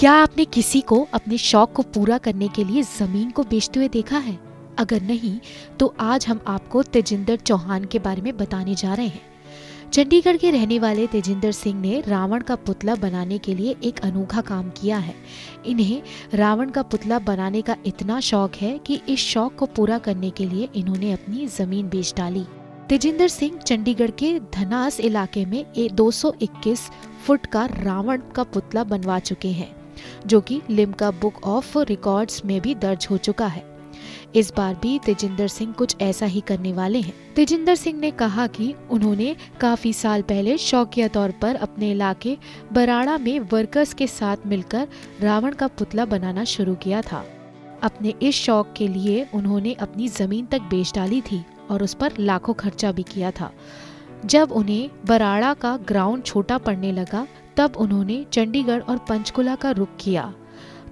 क्या आपने किसी को अपने शौक को पूरा करने के लिए जमीन को बेचते हुए देखा है? अगर नहीं तो आज हम आपको तेजिंदर चौहान के बारे में बताने जा रहे हैं। चंडीगढ़ के रहने वाले तेजिंदर सिंह ने रावण का पुतला बनाने के लिए एक अनोखा काम किया है। इन्हें रावण का पुतला बनाने का इतना शौक है कि इस शौक को पूरा करने के लिए इन्होंने अपनी जमीन बेच डाली। तेजिंदर सिंह चंडीगढ़ के धनास इलाके में 221 फुट का रावण का पुतला बनवा चुके हैं, जो कि लिम्का बुक ऑफ रिकॉर्ड्स में भी दर्ज हो चुका है। इस बार भी तेजिंदर सिंह कुछ ऐसा ही करने वाले हैं। तेजिंदर सिंह ने कहा कि उन्होंने काफी साल पहले शौकिया तौर पर अपने इलाके बराड़ा में वर्कर्स के साथ मिलकर रावण का पुतला बनाना शुरू किया था। अपने इस शौक के लिए उन्होंने अपनी जमीन तक बेच डाली थी और उस पर लाखों खर्चा भी किया था। जब उन्हें बराड़ा का ग्राउंड छोटा पड़ने लगा तब उन्होंने चंडीगढ़ और पंचकुला का रुख किया।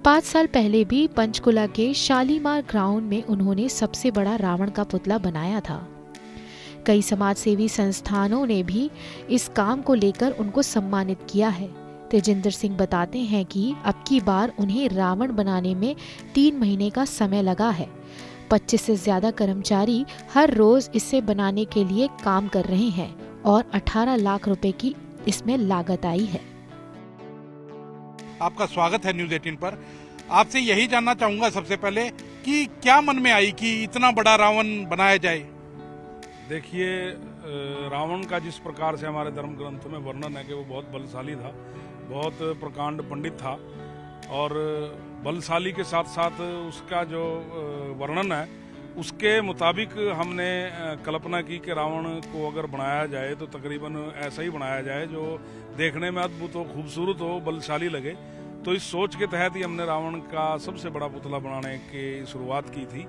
5 साल पहले भी पंचकुला के शालीमार ग्राउंड में उन्होंने सबसे बड़ा रावण का पुतला बनाया था। कई समाजसेवी संस्थानों ने भी इस काम को लेकर उनको सम्मानित किया है। तेजिंदर सिंह बताते हैं कि अब की बार उन्हें रावण बनाने में 3 महीने का समय लगा है। 25 से ज्यादा कर्मचारी हर रोज इसे बनाने के लिए काम कर रहे हैं और 18 लाख रुपए की इसमें लागत आई है। आपका स्वागत है न्यूज़ 18 पर। आपसे यही जानना चाहूंगा सबसे पहले कि क्या मन में आई कि इतना बड़ा रावण बनाया जाए। देखिए, रावण का जिस प्रकार से हमारे धर्म ग्रंथों में वर्णन है कि वो बहुत बलशाली था, बहुत प्रकांड पंडित था और बलशाली के साथ साथ उसका जो वर्णन है उसके मुताबिक हमने कल्पना की कि रावण को अगर बनाया जाए तो तकरीबन ऐसा ही बनाया जाए जो देखने में अद्भुत हो, खूबसूरत हो, बलशाली लगे। तो इस सोच के तहत ही हमने रावण का सबसे बड़ा पुतला बनाने की शुरुआत की थी,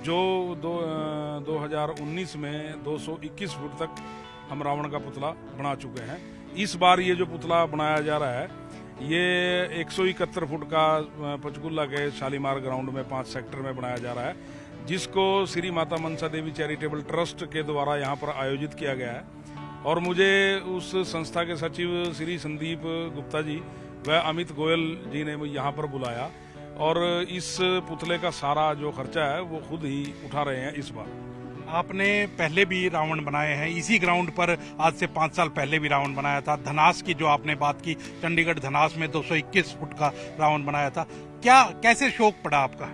जो 2019 में 221 फुट तक हम रावण का पुतला बना चुके हैं। इस बार ये जो पुतला बनाया जा रहा है ये 171 फुट का पंचकुला के शालीमार ग्राउंड में 5 सेक्टर में बनाया जा रहा है, जिसको श्री माता मनसा देवी चैरिटेबल ट्रस्ट के द्वारा यहाँ पर आयोजित किया गया है। और मुझे उस संस्था के सचिव श्री संदीप गुप्ता जी व अमित गोयल जी ने यहाँ पर बुलाया और इस पुतले का सारा जो खर्चा है वो खुद ही उठा रहे हैं। इस बार आपने पहले भी रावण बनाए हैं, इसी ग्राउंड पर आज से 5 साल पहले भी रावण बनाया था। धनास की जो आपने बात की, चंडीगढ़ धनास में 221 फुट का रावण बनाया था। कैसे शौक पड़ा आपका?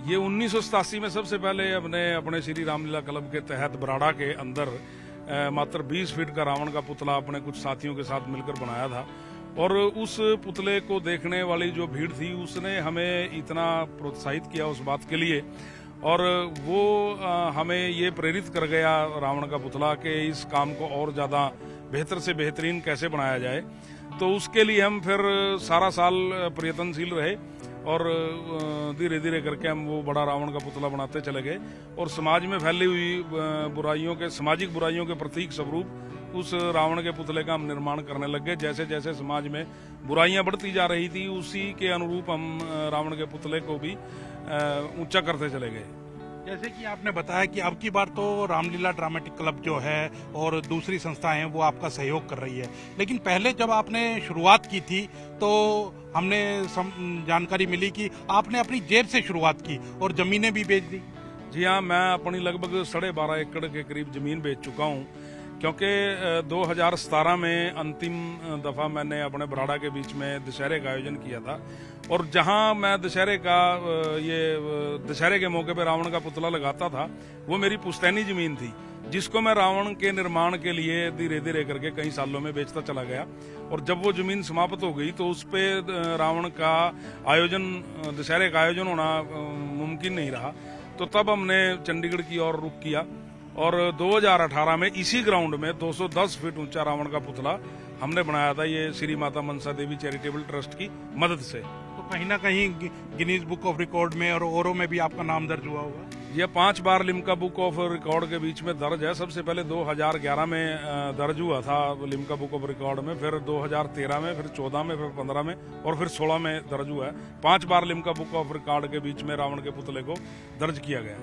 ये 1987 में सबसे पहले अपने श्री रामलीला क्लब के तहत बराड़ा के अंदर मात्र 20 फीट का रावण का पुतला अपने कुछ साथियों के साथ मिलकर बनाया था। और उस पुतले को देखने वाली जो भीड़ थी उसने हमें इतना प्रोत्साहित किया उस बात के लिए, और वो हमें ये प्रेरित कर गया रावण का पुतला के इस काम को और ज़्यादा बेहतर से बेहतरीन कैसे बनाया जाए। तो उसके लिए हम फिर सारा साल प्रयत्नशील रहे और धीरे धीरे करके हम वो बड़ा रावण का पुतला बनाते चले गए और समाज में फैली हुई सामाजिक बुराइयों के प्रतीक स्वरूप उस रावण के पुतले का हम निर्माण करने लग गए। जैसे जैसे समाज में बुराइयां बढ़ती जा रही थी उसी के अनुरूप हम रावण के पुतले को भी ऊंचा करते चले गए। जैसे कि आपने बताया कि अब की बार तो रामलीला ड्रामेटिक क्लब जो है और दूसरी संस्थाएं हैं वो आपका सहयोग कर रही है, लेकिन पहले जब आपने शुरुआत की थी तो हमने जानकारी मिली कि आपने अपनी जेब से शुरुआत की और जमीनें भी बेच दी। जी हाँ, मैं अपनी लगभग 12.5 एकड़ के करीब जमीन बेच चुका हूँ, क्योंकि 2017 में अंतिम दफा मैंने अपने बराड़ा के बीच में दशहरे का आयोजन किया था और जहां मैं दशहरे के मौके पर रावण का पुतला लगाता था वो मेरी पुश्तैनी जमीन थी, जिसको मैं रावण के निर्माण के लिए धीरे धीरे करके कई सालों में बेचता चला गया। और जब वो जमीन समाप्त हो गई तो उस पे रावण का आयोजन, दशहरे का आयोजन होना मुमकिन नहीं रहा। तो तब हमने चंडीगढ़ की ओर रुख किया और 2018 में इसी ग्राउंड में 210 फीट ऊंचा रावण का पुतला हमने बनाया था, ये श्री माता मनसा देवी चैरिटेबल ट्रस्ट की मदद से। तो कहीं ना कहीं गिनीज बुक ऑफ रिकॉर्ड में और औरों में भी आपका नाम दर्ज हुआ होगा। यह 5 बार लिम्का बुक ऑफ रिकॉर्ड के बीच में दर्ज है। सबसे पहले 2011 में दर्ज हुआ था लिम्का बुक ऑफ रिकॉर्ड में, फिर 2013 में, फिर 14 में, फिर 15 में और फिर 16 में दर्ज हुआ है। 5 बार लिम्का बुक ऑफ रिकॉर्ड के बीच में रावण के पुतले को दर्ज किया गया।